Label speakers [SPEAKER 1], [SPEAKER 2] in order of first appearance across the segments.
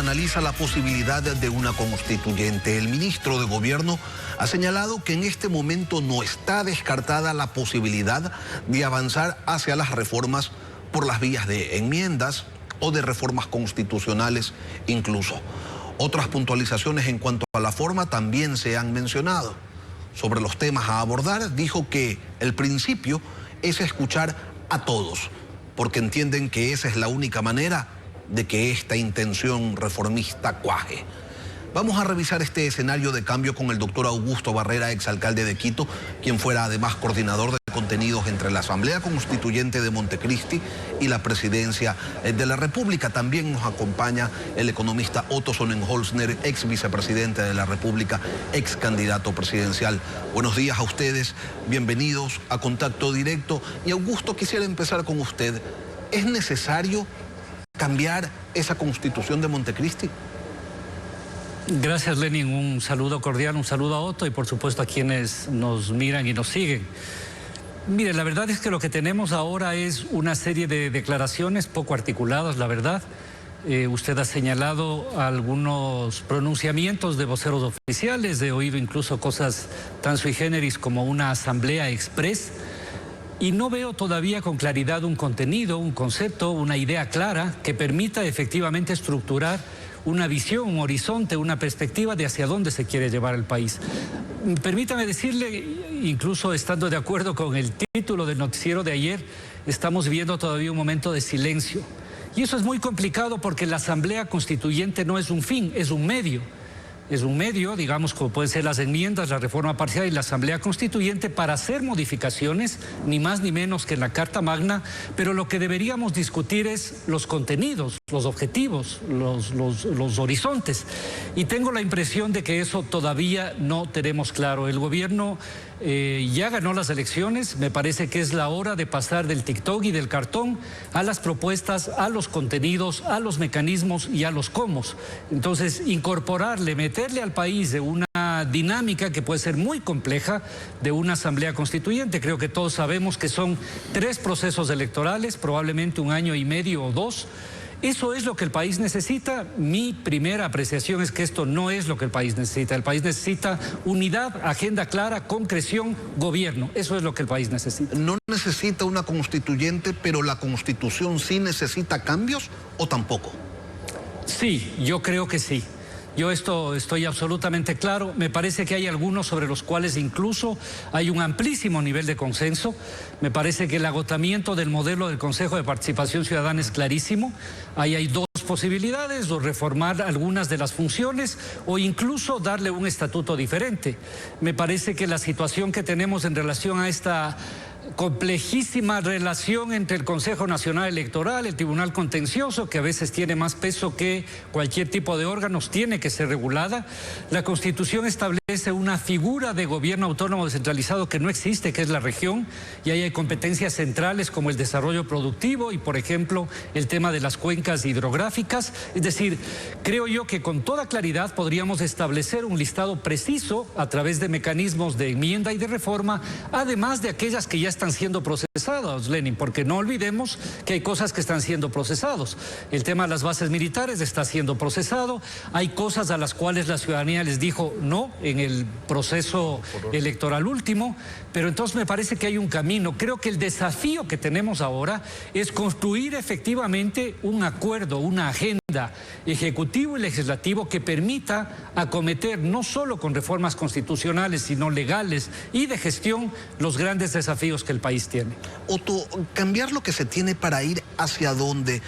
[SPEAKER 1] analiza la posibilidad de una constituyente. El ministro de Gobierno ha señalado que en este momento no está descartada la posibilidad de avanzar hacia las reformas por las vías de enmiendas o de reformas constitucionales incluso. Otras puntualizaciones en cuanto a la forma también se han mencionado. Sobre los temas a abordar, dijo que el principio es escuchar a todos, porque entienden que esa es la única manera de que esta intención reformista cuaje. Vamos a revisar este escenario de cambio con el doctor Augusto Barrera, exalcalde de Quito, quien fuera además coordinador de contenidos entre la Asamblea Constituyente de Montecristi y la Presidencia de la República. También nos acompaña el economista Otto Sonnenholzner, ex vicepresidente de la República, ex candidato presidencial. Buenos días a ustedes, bienvenidos a Contacto Directo. Y Augusto, quisiera empezar con usted. ¿Es necesario cambiar esa Constitución de Montecristi?
[SPEAKER 2] Gracias, Lenin. Un saludo cordial, un saludo a Otto y por supuesto a quienes nos miran y nos siguen. Mire, la verdad es que lo que tenemos ahora es una serie de declaraciones poco articuladas, la verdad. Usted ha señalado algunos pronunciamientos de voceros oficiales, he oído incluso cosas tan sui generis como una asamblea express, y no veo todavía con claridad un contenido, un concepto, una idea clara que permita efectivamente estructurar una visión, un horizonte, una perspectiva de hacia dónde se quiere llevar el país. Permítame decirle, incluso estando de acuerdo con el título del noticiero de ayer, estamos viviendo todavía un momento de silencio. Y eso es muy complicado porque la Asamblea Constituyente no es un fin, es un medio. Es un medio, digamos, como pueden ser las enmiendas, la reforma parcial y la Asamblea Constituyente para hacer modificaciones, ni más ni menos que en la Carta Magna, pero lo que deberíamos discutir es los contenidos, los objetivos, los horizontes. Y tengo la impresión de que eso todavía no tenemos claro. El gobierno ya ganó las elecciones, me parece que es la hora de pasar del TikTok y del cartón a las propuestas, a los contenidos, a los mecanismos y a los cómo. Entonces, incorporarle, meterle al país de una dinámica que puede ser muy compleja de una asamblea constituyente. Creo que todos sabemos que son 3 procesos electorales, probablemente 1 año y medio o 2. ¿Eso es lo que el país necesita? Mi primera apreciación es que esto no es lo que el país necesita. El país necesita unidad, agenda clara, concreción, gobierno. Eso es lo que el país necesita.
[SPEAKER 1] ¿No necesita una constituyente, pero la Constitución sí necesita cambios o tampoco?
[SPEAKER 2] Sí, yo creo que sí. Yo estoy absolutamente claro. Me parece que hay algunos sobre los cuales incluso hay un amplísimo nivel de consenso. Me parece que el agotamiento del modelo del Consejo de Participación Ciudadana es clarísimo. Ahí hay 2 posibilidades, o reformar algunas de las funciones o incluso darle un estatuto diferente. Me parece que la situación que tenemos en relación a esta complejísima relación entre el Consejo Nacional Electoral, el Tribunal Contencioso, que a veces tiene más peso que cualquier tipo de órganos, tiene que ser regulada. La Constitución establece una figura de gobierno autónomo descentralizado que no existe, que es la región, y ahí hay competencias centrales como el desarrollo productivo y, por ejemplo, el tema de las cuencas hidrográficas. Es decir, creo yo que con toda claridad podríamos establecer un listado preciso a través de mecanismos de enmienda y de reforma, además de aquellas que ya están siendo procesados, Lenin, porque no olvidemos que hay cosas que están siendo procesados. El tema de las bases militares está siendo procesado, hay cosas a las cuales la ciudadanía les dijo no en el proceso electoral último, pero entonces me parece que hay un camino. Creo que el desafío que tenemos ahora es construir efectivamente un acuerdo, una agenda ejecutivo y legislativo que permita acometer no solo con reformas constitucionales, sino legales y de gestión los grandes desafíos que el país tiene.
[SPEAKER 1] Otto, cambiar lo que se tiene para ir hacia dónde.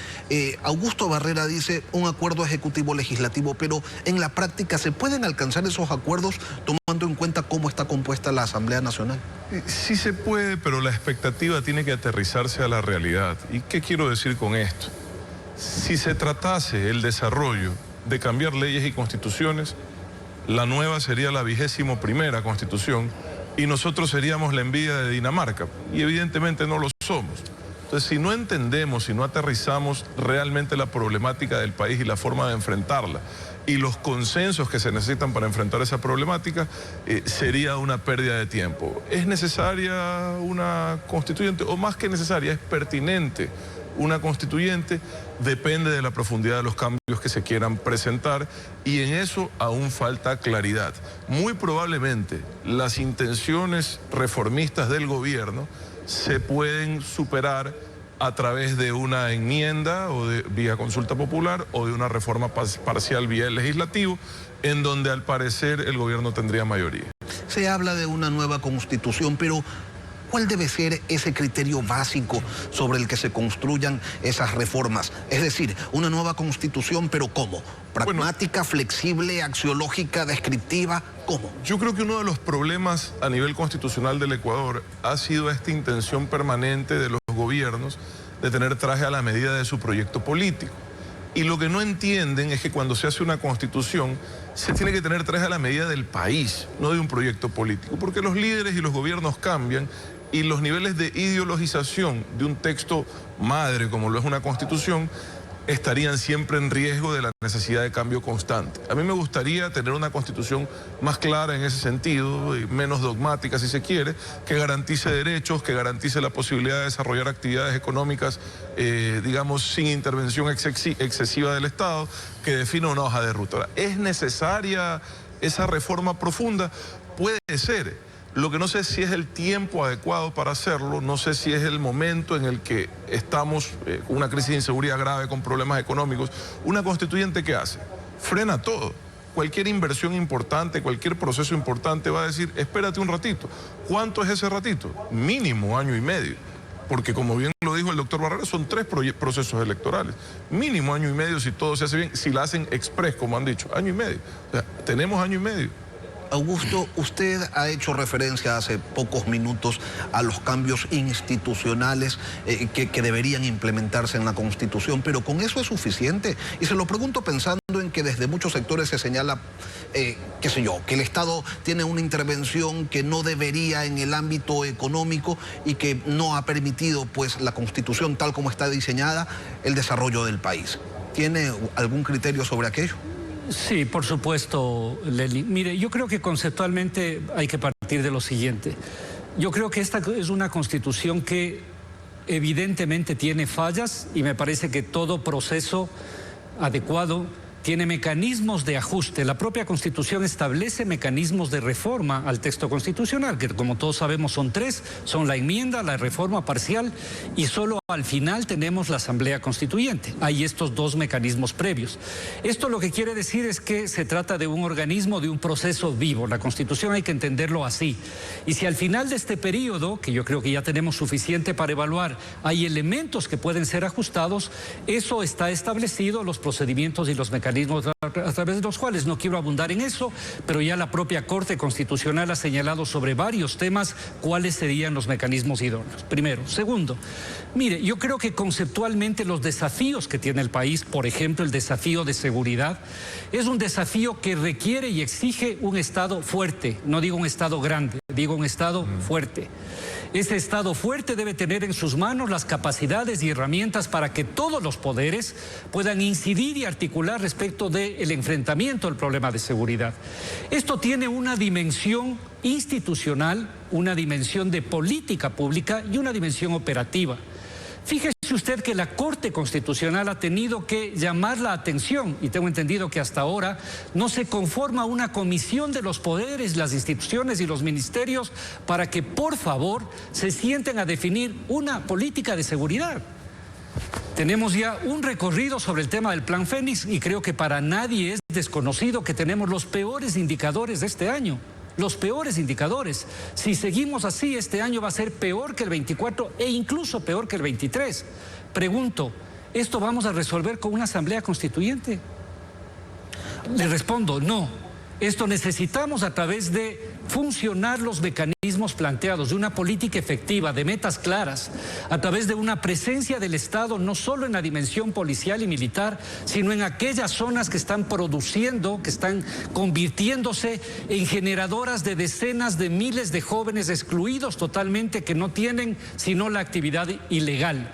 [SPEAKER 1] Augusto Barrera dice un acuerdo ejecutivo legislativo, pero en la práctica ¿se pueden alcanzar esos acuerdos tomando en cuenta cómo está compuesta la Asamblea Nacional?
[SPEAKER 3] Sí se puede, pero la expectativa tiene que aterrizarse a la realidad. ¿Y qué quiero decir con esto? Si se tratase el desarrollo de cambiar leyes y constituciones, la nueva sería la 21ª Constitución y nosotros seríamos la envidia de Dinamarca, y evidentemente no lo somos. Entonces, si no entendemos, si no aterrizamos realmente la problemática del país y la forma de enfrentarla, y los consensos que se necesitan para enfrentar esa problemática, sería una pérdida de tiempo. ¿Es necesaria una constituyente? O más que necesaria, es pertinente una constituyente depende de la profundidad de los cambios que se quieran presentar y en eso aún falta claridad. Muy probablemente las intenciones reformistas del gobierno se pueden superar a través de una enmienda o de vía consulta popular o de una reforma parcial vía el legislativo, en donde al parecer el gobierno tendría mayoría.
[SPEAKER 1] Se habla de una nueva constitución, pero ¿cuál debe ser ese criterio básico sobre el que se construyan esas reformas? Es decir, una nueva constitución, pero ¿cómo? ¿Pragmática, flexible, axiológica, descriptiva? ¿Cómo?
[SPEAKER 3] Yo creo que uno de los problemas a nivel constitucional del Ecuador ha sido esta intención permanente de los gobiernos de tener traje a la medida de su proyecto político. Y lo que no entienden es que cuando se hace una constitución se tiene que tener traje a la medida del país, no de un proyecto político, porque los líderes y los gobiernos cambian y los niveles de ideologización de un texto madre como lo es una constitución estarían siempre en riesgo de la necesidad de cambio constante. A mí me gustaría tener una constitución más clara en ese sentido, y menos dogmática si se quiere, que garantice derechos, que garantice la posibilidad de desarrollar actividades económicas, digamos, sin intervención excesiva del Estado, que defina una hoja de ruta. Ahora, ¿es necesaria esa reforma profunda? Puede ser. Lo que no sé si es el tiempo adecuado para hacerlo, no sé si es el momento en el que estamos con una crisis de inseguridad grave, con problemas económicos. Una constituyente, ¿qué hace? Frena todo. Cualquier inversión importante, cualquier proceso importante va a decir, espérate un ratito. ¿Cuánto es ese ratito? Mínimo año y medio. Porque como bien lo dijo el doctor Barrera, son 3 procesos electorales. Mínimo año y medio si todo se hace bien, si la hacen express, como han dicho, año y medio. O sea, tenemos año y medio.
[SPEAKER 1] Augusto, usted ha hecho referencia hace pocos minutos a los cambios institucionales que deberían implementarse en la Constitución, pero ¿con eso es suficiente? Y se lo pregunto pensando en que desde muchos sectores se señala, qué sé yo, que el Estado tiene una intervención que no debería en el ámbito económico y que no ha permitido, pues, la Constitución tal como está diseñada, el desarrollo del país. ¿Tiene algún criterio sobre aquello?
[SPEAKER 2] Sí, por supuesto, Lely. Mire, yo creo que conceptualmente hay que partir de lo siguiente. Yo creo que esta es una constitución que evidentemente tiene fallas y me parece que todo proceso adecuado tiene mecanismos de ajuste. La propia Constitución establece mecanismos de reforma al texto constitucional, que como todos sabemos son 3, son la enmienda, la reforma parcial y solo al final tenemos la Asamblea Constituyente. Hay estos 2 mecanismos previos. Esto lo que quiere decir es que se trata de un organismo, de un proceso vivo. La Constitución hay que entenderlo así. Y si al final de este periodo, que yo creo que ya tenemos suficiente para evaluar, hay elementos que pueden ser ajustados, eso está establecido, los procedimientos y los mecanismos a través de los cuales, no quiero abundar en eso, pero ya la propia Corte Constitucional ha señalado sobre varios temas cuáles serían los mecanismos idóneos. Primero. Segundo, mire, yo creo que conceptualmente los desafíos que tiene el país, por ejemplo, el desafío de seguridad, es un desafío que requiere y exige un Estado fuerte, no digo un Estado grande, digo un Estado fuerte. Ese Estado fuerte debe tener en sus manos las capacidades y herramientas para que todos los poderes puedan incidir y articular respecto del enfrentamiento al problema de seguridad. Esto tiene una dimensión institucional, una dimensión de política pública y una dimensión operativa. Fíjese usted que la Corte Constitucional ha tenido que llamar la atención, y tengo entendido que hasta ahora no se conforma una comisión de los poderes, las instituciones y los ministerios para que, por favor, se sienten a definir una política de seguridad. Tenemos ya un recorrido sobre el tema del Plan Fénix y creo que para nadie es desconocido que tenemos los peores indicadores de este año. Los peores indicadores. Si seguimos así, este año va a ser peor que el 24 e incluso peor que el 23. Pregunto, ¿esto vamos a resolver con una asamblea constituyente? Le respondo, no. Esto necesitamos a través de funcionar los mecanismos planteados, de una política efectiva, de metas claras, a través de una presencia del Estado no solo en la dimensión policial y militar, sino en aquellas zonas que están produciendo, que están convirtiéndose en generadoras de decenas de miles de jóvenes excluidos totalmente, que no tienen sino la actividad ilegal.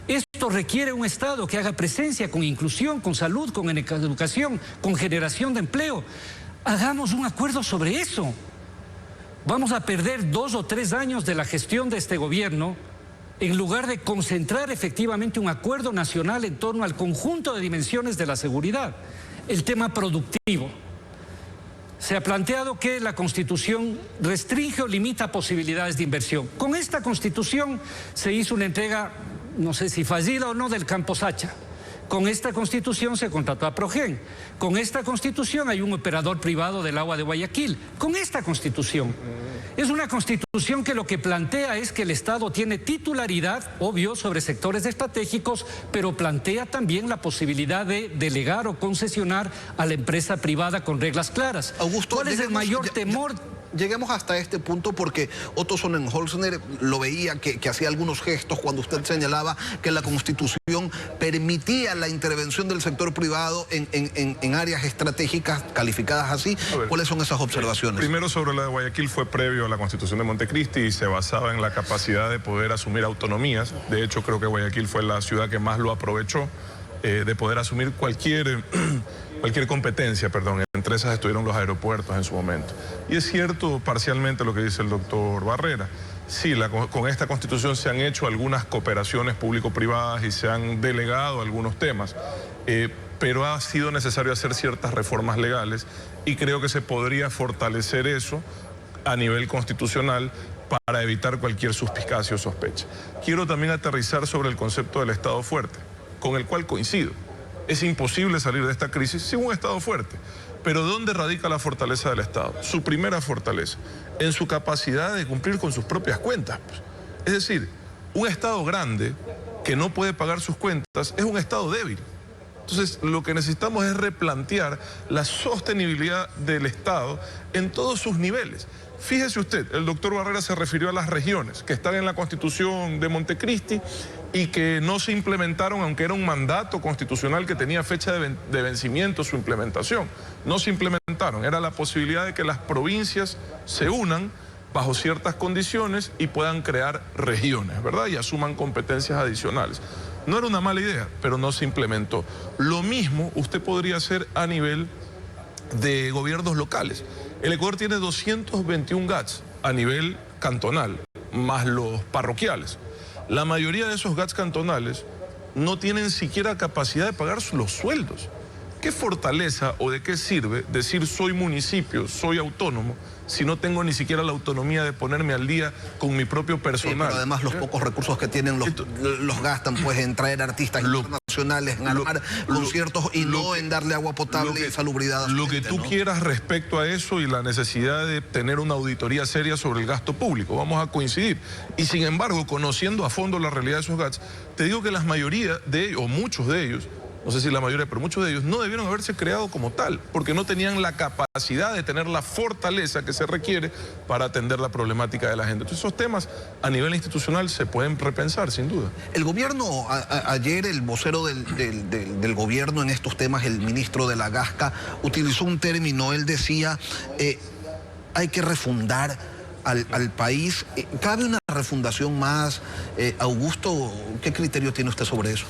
[SPEAKER 2] Esto requiere un Estado que haga presencia con inclusión, con salud, con educación, con generación de empleo. Hagamos un acuerdo sobre eso. Vamos a perder 2 o 3 años de la gestión de este gobierno en lugar de concentrar efectivamente un acuerdo nacional en torno al conjunto de dimensiones de la seguridad. El tema productivo. Se ha planteado que la Constitución restringe o limita posibilidades de inversión. Con esta Constitución se hizo una entrega, no sé si fallida o no, del Campo Sacha. Con esta Constitución se contrató a Progen. Con esta Constitución hay un operador privado del agua de Guayaquil. Con esta Constitución. Es una Constitución que lo que plantea es que el Estado tiene titularidad, obvio, sobre sectores estratégicos, pero plantea también la posibilidad de delegar o concesionar a la empresa privada con reglas claras.
[SPEAKER 1] Augusto,
[SPEAKER 2] ¿cuál es el mayor temor?
[SPEAKER 1] Lleguemos hasta este punto porque Otto Sonnenholzner lo veía que hacía algunos gestos cuando usted señalaba que la Constitución permitía la intervención del sector privado en áreas estratégicas calificadas así. ¿Cuáles son esas observaciones?
[SPEAKER 3] Primero, sobre la de Guayaquil, fue previo a la Constitución de Montecristi y se basaba en la capacidad de poder asumir autonomías. De hecho, creo que Guayaquil fue la ciudad que más lo aprovechó, de poder asumir cualquier competencia, perdón. Entre esas estuvieron los aeropuertos en su momento. Y es cierto parcialmente lo que dice el doctor Barrera. Sí, con esta Constitución se han hecho algunas cooperaciones público-privadas y se han delegado algunos temas, pero ha sido necesario hacer ciertas reformas legales y creo que se podría fortalecer eso a nivel constitucional para evitar cualquier suspicacia o sospecha. Quiero también aterrizar sobre el concepto del Estado fuerte, con el cual coincido. Es imposible salir de esta crisis sin un Estado fuerte. Pero ¿dónde radica la fortaleza del Estado? Su primera fortaleza, en su capacidad de cumplir con sus propias cuentas. Es decir, un Estado grande que no puede pagar sus cuentas es un Estado débil. Entonces, lo que necesitamos es replantear la sostenibilidad del Estado en todos sus niveles. Fíjese usted, el doctor Barrera se refirió a las regiones que están en la Constitución de Montecristi y que no se implementaron, aunque era un mandato constitucional que tenía fecha de vencimiento su implementación. No se implementaron, era la posibilidad de que las provincias se unan bajo ciertas condiciones y puedan crear regiones, ¿verdad? Y asuman competencias adicionales. No era una mala idea, pero no se implementó. Lo mismo usted podría hacer a nivel de gobiernos locales. El Ecuador tiene 221 GATS a nivel cantonal, más los parroquiales. La mayoría de esos GATS cantonales no tienen siquiera capacidad de pagar los sueldos. ¿Qué fortaleza o de qué sirve decir soy municipio, soy autónomo, si no tengo ni siquiera la autonomía de ponerme al día con mi propio personal?
[SPEAKER 1] Pero además los pocos recursos que tienen los gastan pues en traer artistas internacionales, en armar conciertos y no en darle agua potable y salubridad.
[SPEAKER 3] Lo que tú quieras respecto a eso y la necesidad de tener una auditoría seria sobre el gasto público, vamos a coincidir. Y sin embargo, conociendo a fondo la realidad de esos GATS, te digo que la mayoría de ellos, o muchos de ellos, no sé si la mayoría, pero muchos de ellos no debieron haberse creado como tal, porque no tenían la capacidad de tener la fortaleza que se requiere para atender la problemática de la gente. Entonces esos temas a nivel institucional se pueden repensar, sin duda.
[SPEAKER 1] El gobierno, ayer el vocero del gobierno en estos temas, el ministro de la Gasca, utilizó un término, él decía, hay que refundar al país. ¿Cabe una refundación más? Augusto, ¿qué criterio tiene usted sobre eso?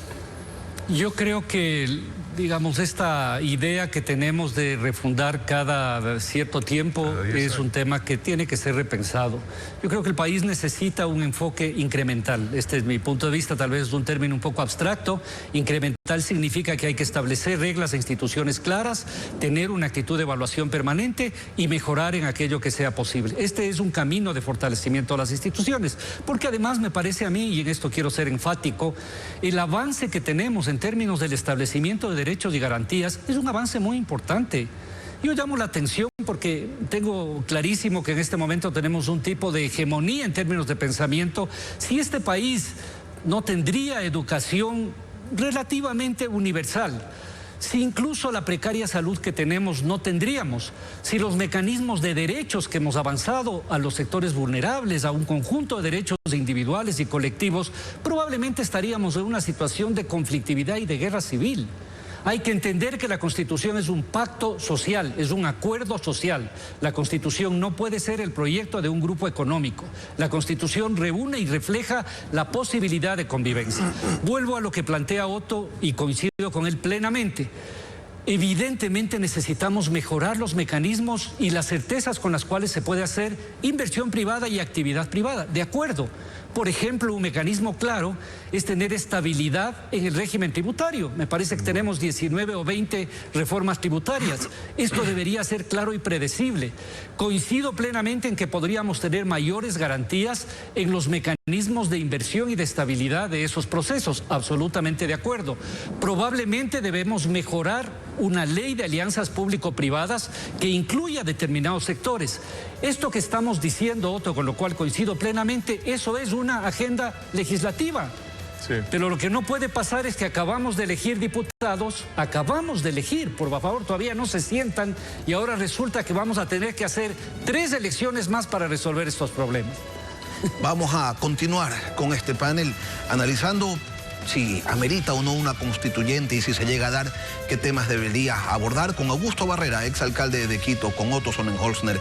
[SPEAKER 2] Yo creo que, digamos, esta idea que tenemos de refundar cada cierto tiempo es un tema que tiene que ser repensado. Yo creo que el país necesita un enfoque incremental. Este es mi punto de vista, tal vez es un término un poco abstracto. Incremental significa que hay que establecer reglas e instituciones claras, tener una actitud de evaluación permanente y mejorar en aquello que sea posible. Este es un camino de fortalecimiento de las instituciones, porque además me parece a mí, y en esto quiero ser enfático, el avance que tenemos en términos del establecimiento de derechos y garantías es un avance muy importante. Yo llamo la atención porque tengo clarísimo que en este momento tenemos un tipo de hegemonía en términos de pensamiento. Si este país no tendría educación relativamente universal, si incluso la precaria salud que tenemos no tendríamos, si los mecanismos de derechos que hemos avanzado a los sectores vulnerables, a un conjunto de derechos individuales y colectivos, probablemente estaríamos en una situación de conflictividad y de guerra civil. Hay que entender que la Constitución es un pacto social, es un acuerdo social. La Constitución no puede ser el proyecto de un grupo económico. La Constitución reúne y refleja la posibilidad de convivencia. Vuelvo a lo que plantea Otto y coincido con él plenamente. Evidentemente necesitamos mejorar los mecanismos y las certezas con las cuales se puede hacer inversión privada y actividad privada. De acuerdo. Por ejemplo, un mecanismo claro es tener estabilidad en el régimen tributario. Me parece que tenemos 19 o 20 reformas tributarias. Esto debería ser claro y predecible. Coincido plenamente en que podríamos tener mayores garantías en los mecanismos de inversión y de estabilidad de esos procesos. Absolutamente de acuerdo. Probablemente debemos mejorar una ley de alianzas público-privadas que incluya determinados sectores. Esto que estamos diciendo, Otto, con lo cual coincido plenamente, eso es una agenda legislativa. Sí. Pero lo que no puede pasar es que acabamos de elegir diputados, por favor, todavía no se sientan y ahora resulta que vamos a tener que hacer 3 elecciones más para resolver estos problemas.
[SPEAKER 1] Vamos a continuar con este panel analizando si amerita o no una constituyente y si se llega a dar, qué temas debería abordar, con Augusto Barrera, exalcalde de Quito, con Otto Sonnenholzner.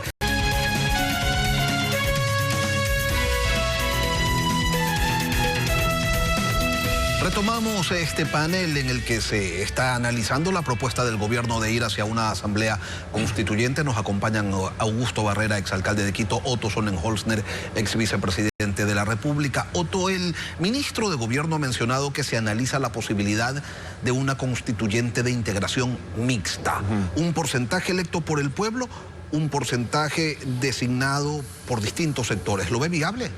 [SPEAKER 1] Retomamos este panel en el que se está analizando la propuesta del gobierno de ir hacia una asamblea constituyente. Nos acompañan Augusto Barrera, exalcalde de Quito, Otto Sonnenholzner, ex vicepresidente de la República. Otto, el ministro de Gobierno ha mencionado que se analiza la posibilidad de una constituyente de integración mixta. Un porcentaje electo por el pueblo, un porcentaje designado por distintos sectores. ¿Lo ve viable?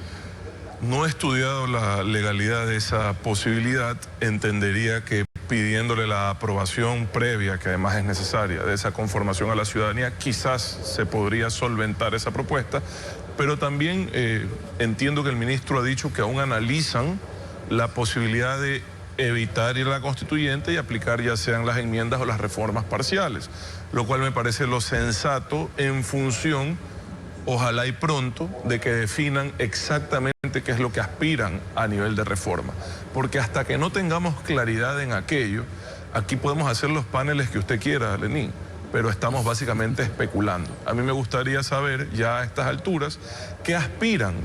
[SPEAKER 3] No he estudiado la legalidad de esa posibilidad. Entendería que pidiéndole la aprobación previa, que además es necesaria, de esa conformación a la ciudadanía, quizás se podría solventar esa propuesta, pero también entiendo que el ministro ha dicho que aún analizan la posibilidad de evitar ir a la constituyente y aplicar ya sean las enmiendas o las reformas parciales, lo cual me parece lo sensato en función, ojalá y pronto, de que definan exactamente qué es lo que aspiran a nivel de reforma. Porque hasta que no tengamos claridad en aquello, aquí podemos hacer los paneles que usted quiera, Lenín, pero estamos básicamente especulando. A mí me gustaría saber ya a estas alturas qué aspiran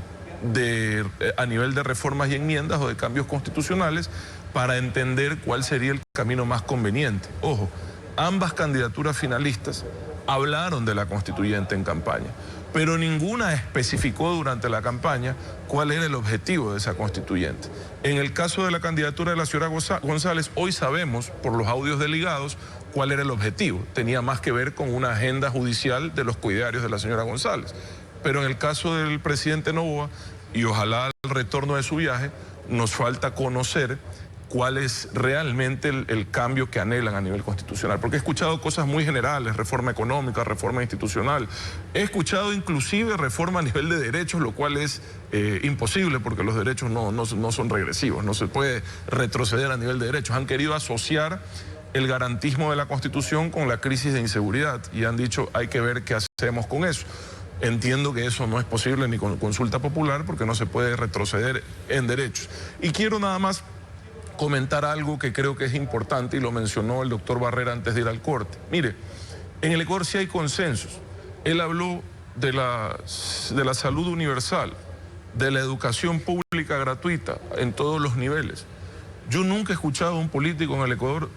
[SPEAKER 3] a nivel de reformas y enmiendas o de cambios constitucionales para entender cuál sería el camino más conveniente. Ojo, ambas candidaturas finalistas hablaron de la constituyente en campaña, pero ninguna especificó durante la campaña cuál era el objetivo de esa constituyente. En el caso de la candidatura de la señora González, hoy sabemos, por los audios delegados, cuál era el objetivo. Tenía más que ver con una agenda judicial de los cuidarios de la señora González. Pero en el caso del presidente Noboa, y ojalá al retorno de su viaje, nos falta conocer cuál es realmente el cambio que anhelan a nivel constitucional. Porque he escuchado cosas muy generales, reforma económica, reforma institucional. He escuchado inclusive reforma a nivel de derechos, lo cual es imposible porque los derechos no son regresivos, no se puede retroceder a nivel de derechos. Han querido asociar el garantismo de la Constitución con la crisis de inseguridad y han dicho hay que ver qué hacemos con eso. Entiendo que eso no es posible ni con consulta popular porque no se puede retroceder en derechos. Y quiero nada más comentar algo que creo que es importante y lo mencionó el doctor Barrera antes de ir al corte. Mire, en el Ecuador sí hay consensos. Él habló de la salud universal, de la educación pública gratuita en todos los niveles. Yo nunca he escuchado a un político en el Ecuador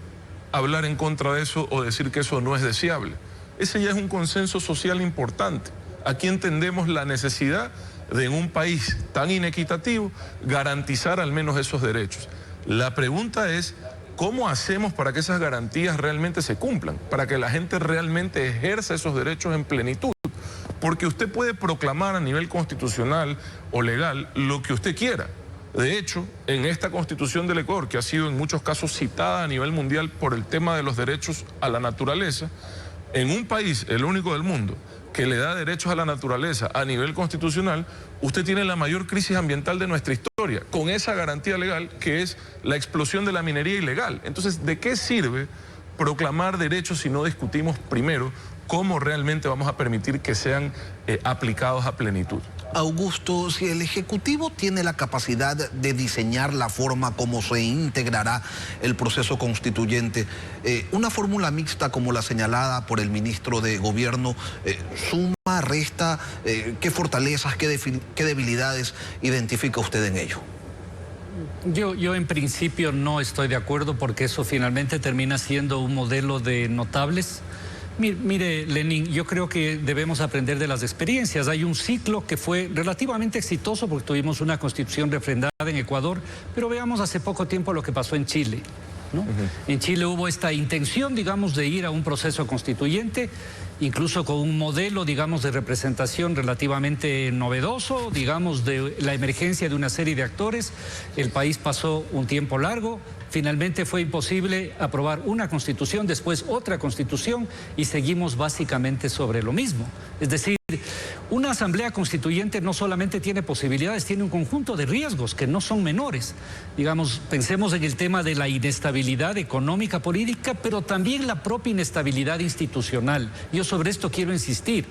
[SPEAKER 3] hablar en contra de eso o decir que eso no es deseable. Ese ya es un consenso social importante. Aquí entendemos la necesidad de en un país tan inequitativo garantizar al menos esos derechos. La pregunta es, ¿cómo hacemos para que esas garantías realmente se cumplan? Para que la gente realmente ejerza esos derechos en plenitud. Porque usted puede proclamar a nivel constitucional o legal lo que usted quiera. De hecho, en esta Constitución del Ecuador, que ha sido en muchos casos citada a nivel mundial por el tema de los derechos a la naturaleza, en un país, el único del mundo, que le da derechos a la naturaleza a nivel constitucional, usted tiene la mayor crisis ambiental de nuestra historia, con esa garantía legal que es la explosión de la minería ilegal. Entonces, ¿de qué sirve proclamar derechos si no discutimos primero cómo realmente vamos a permitir que sean aplicados a plenitud?
[SPEAKER 1] Augusto, si el Ejecutivo tiene la capacidad de diseñar la forma como se integrará el proceso constituyente, una fórmula mixta como la señalada por el ministro de Gobierno, ¿suma, resta? ¿Qué fortalezas, qué debilidades identifica usted en ello?
[SPEAKER 2] Yo en principio no estoy de acuerdo porque eso finalmente termina siendo un modelo de notables Mire, Lenín, yo creo que debemos aprender de las experiencias. Hay un ciclo que fue relativamente exitoso porque tuvimos una constitución refrendada en Ecuador, pero veamos hace poco tiempo lo que pasó en Chile, ¿no? En Chile hubo esta intención, digamos, de ir a un proceso constituyente, incluso con un modelo, digamos, de representación relativamente novedoso, digamos, de la emergencia de una serie de actores. El país pasó un tiempo largo. Finalmente fue imposible aprobar una constitución, después otra constitución y seguimos básicamente sobre lo mismo. Es decir, una asamblea constituyente no solamente tiene posibilidades, tiene un conjunto de riesgos que no son menores. Digamos, pensemos en el tema de la inestabilidad económica, política, pero también la propia inestabilidad institucional. Yo sobre esto quiero insistir.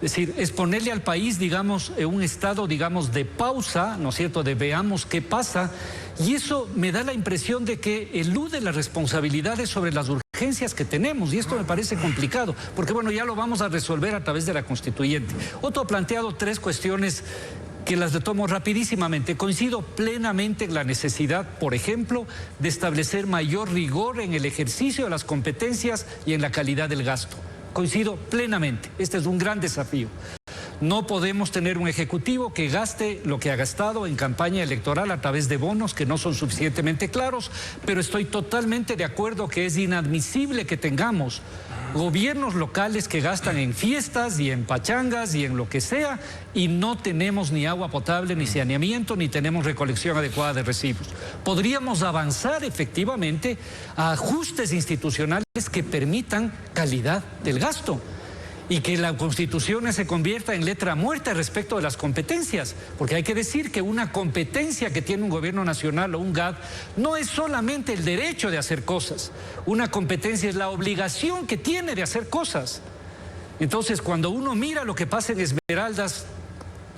[SPEAKER 2] Es decir, es ponerle al país, digamos, en un estado, digamos, de pausa, ¿no es cierto?, de veamos qué pasa, y eso me da la impresión de que elude las responsabilidades sobre las urgencias que tenemos, y esto me parece complicado, porque bueno, ya lo vamos a resolver a través de la constituyente. Otto ha planteado 3 cuestiones que las retomo rapidísimamente. Coincido plenamente en la necesidad, por ejemplo, de establecer mayor rigor en el ejercicio de las competencias y en la calidad del gasto. Coincido plenamente, este es un gran desafío. No podemos tener un ejecutivo que gaste lo que ha gastado en campaña electoral a través de bonos que no son suficientemente claros, pero estoy totalmente de acuerdo que es inadmisible que tengamos gobiernos locales que gastan en fiestas y en pachangas y en lo que sea y no tenemos ni agua potable, ni saneamiento, ni tenemos recolección adecuada de residuos. Podríamos avanzar efectivamente a ajustes institucionales que permitan calidad del gasto y que la Constitución se convierta en letra muerta respecto de las competencias, porque hay que decir que una competencia que tiene un gobierno nacional o un GAD no es solamente el derecho de hacer cosas, una competencia es la obligación que tiene de hacer cosas. Entonces, cuando uno mira lo que pasa en Esmeraldas,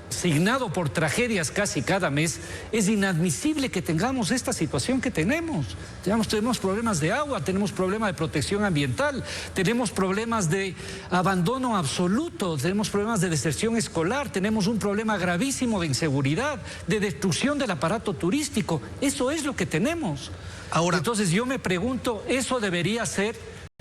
[SPEAKER 2] signado por tragedias casi cada mes, es inadmisible que tengamos esta situación que tenemos. Tenemos problemas de agua, tenemos problemas de protección ambiental, tenemos problemas de abandono absoluto, tenemos problemas de deserción escolar, tenemos un problema gravísimo de inseguridad, de destrucción del aparato turístico. Eso es lo que tenemos. Ahora, entonces yo me pregunto, ¿eso debería ser,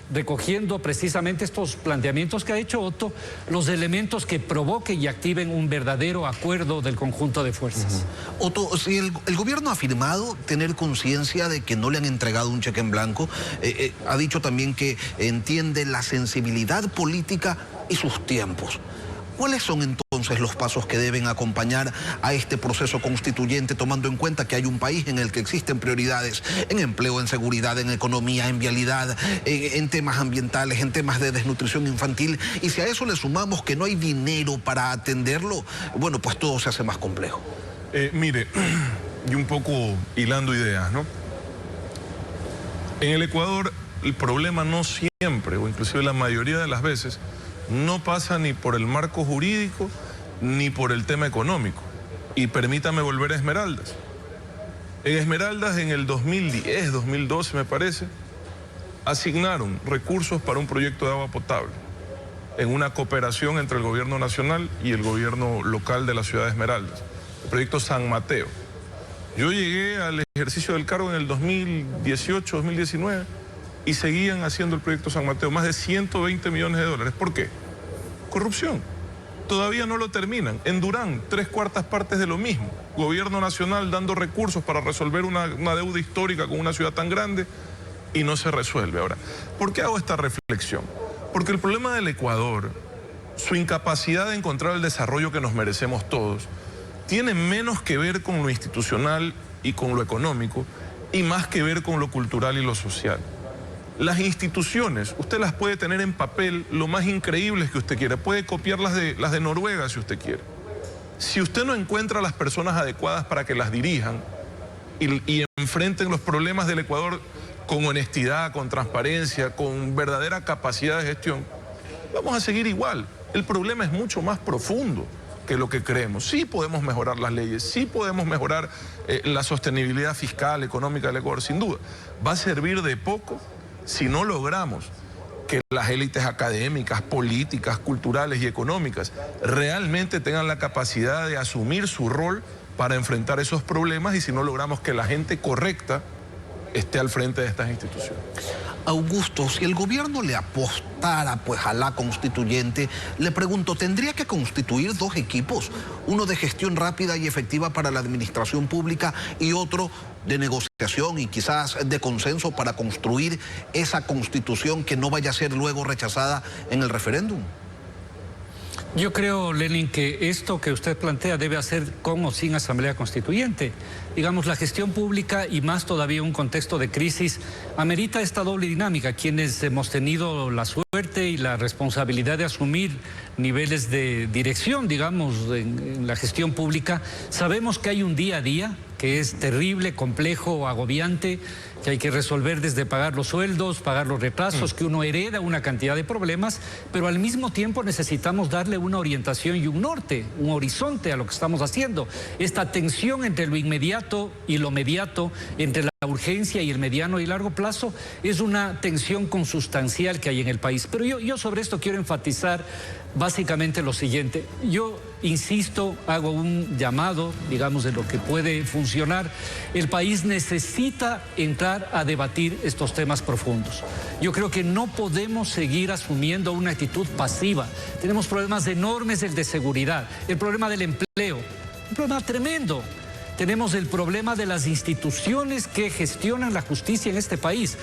[SPEAKER 2] recogiendo precisamente estos planteamientos que ha hecho Otto, los elementos que provoquen y activen un verdadero acuerdo del conjunto de fuerzas?
[SPEAKER 1] Otto, si el gobierno ha afirmado tener conciencia de que no le han entregado un cheque en blanco, ha dicho también que entiende la sensibilidad política y sus tiempos. ¿Cuáles son entonces los pasos que deben acompañar a este proceso constituyente, tomando en cuenta que hay un país en el que existen prioridades en empleo, en seguridad, en economía, en vialidad, en temas ambientales, en temas de desnutrición infantil? Y si a eso le sumamos que no hay dinero para atenderlo, bueno, pues todo se hace más complejo.
[SPEAKER 3] Mire, y un poco hilando ideas, ¿no? En el Ecuador el problema no siempre, o inclusive la mayoría de las veces, no pasa ni por el marco jurídico ni por el tema económico. Y permítame volver a Esmeraldas. En Esmeraldas en el 2010, 2012 me parece, asignaron recursos para un proyecto de agua potable en una cooperación entre el gobierno nacional y el gobierno local de la ciudad de Esmeraldas, el proyecto San Mateo. Yo llegué al ejercicio del cargo en el 2018, 2019 y seguían haciendo el proyecto San Mateo, más de 120 millones de dólares. ¿Por qué? Corrupción. Todavía no lo terminan. En Durán, 3/4 partes de lo mismo. Gobierno nacional dando recursos para resolver una deuda histórica con una ciudad tan grande y no se resuelve. Ahora, ¿por qué hago esta reflexión? Porque el problema del Ecuador, su incapacidad de encontrar el desarrollo que nos merecemos todos, tiene menos que ver con lo institucional y con lo económico y más que ver con lo cultural y lo social. Las instituciones, usted las puede tener en papel lo más increíbles que usted quiera. Puede copiar las de Noruega si usted quiere. Si usted no encuentra las personas adecuadas para que las dirijan y enfrenten los problemas del Ecuador con honestidad, con transparencia, con verdadera capacidad de gestión, vamos a seguir igual. El problema es mucho más profundo que lo que creemos. Sí podemos mejorar las leyes, sí podemos mejorar la sostenibilidad fiscal, económica del Ecuador, sin duda. Va a servir de poco si no logramos que las élites académicas, políticas, culturales y económicas realmente tengan la capacidad de asumir su rol para enfrentar esos problemas y si no logramos que la gente correcta esté al frente de estas instituciones.
[SPEAKER 1] Augusto, si el gobierno le apostara pues a la constituyente, le pregunto, ¿tendría que constituir dos equipos? Uno de gestión rápida y efectiva para la administración pública y otro de negociación y quizás de consenso para construir esa constitución que no vaya a ser luego rechazada en el referéndum.
[SPEAKER 2] Yo creo, Lenin, que esto que usted plantea debe hacer con o sin asamblea constituyente. Digamos, la gestión pública y más todavía un contexto de crisis amerita esta doble dinámica. Quienes hemos tenido la suerte y la responsabilidad de asumir niveles de dirección, digamos, en la gestión pública, sabemos que hay un día a día que es terrible, complejo, agobiante, que hay que resolver desde pagar los sueldos, pagar los retrasos, que uno hereda una cantidad de problemas, pero al mismo tiempo necesitamos darle una orientación y un norte, un horizonte a lo que estamos haciendo. Esta tensión entre lo inmediato y lo mediato, entre la urgencia y el mediano y largo plazo, es una tensión consustancial que hay en el país. Pero yo sobre esto quiero enfatizar básicamente lo siguiente. Yo insisto, hago un llamado, digamos, de lo que puede funcionar. El país necesita entrar a debatir estos temas profundos. Yo creo que no podemos seguir asumiendo una actitud pasiva. Tenemos problemas enormes de seguridad, el problema del empleo, un problema tremendo. Tenemos el problema de las instituciones que gestionan la justicia en este país.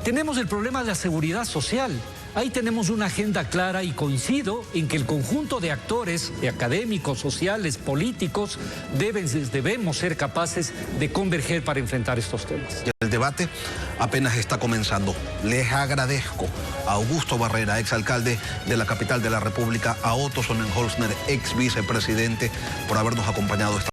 [SPEAKER 2] Tenemos el problema de la seguridad social. Ahí tenemos una agenda clara y coincido en que el conjunto de actores, de académicos, sociales, políticos, debemos ser capaces de converger para enfrentar estos temas.
[SPEAKER 1] El debate apenas está comenzando. Les agradezco a Augusto Barrera, exalcalde de la capital de la República, a Otto Sonnenholzner, ex vicepresidente, por habernos acompañado esta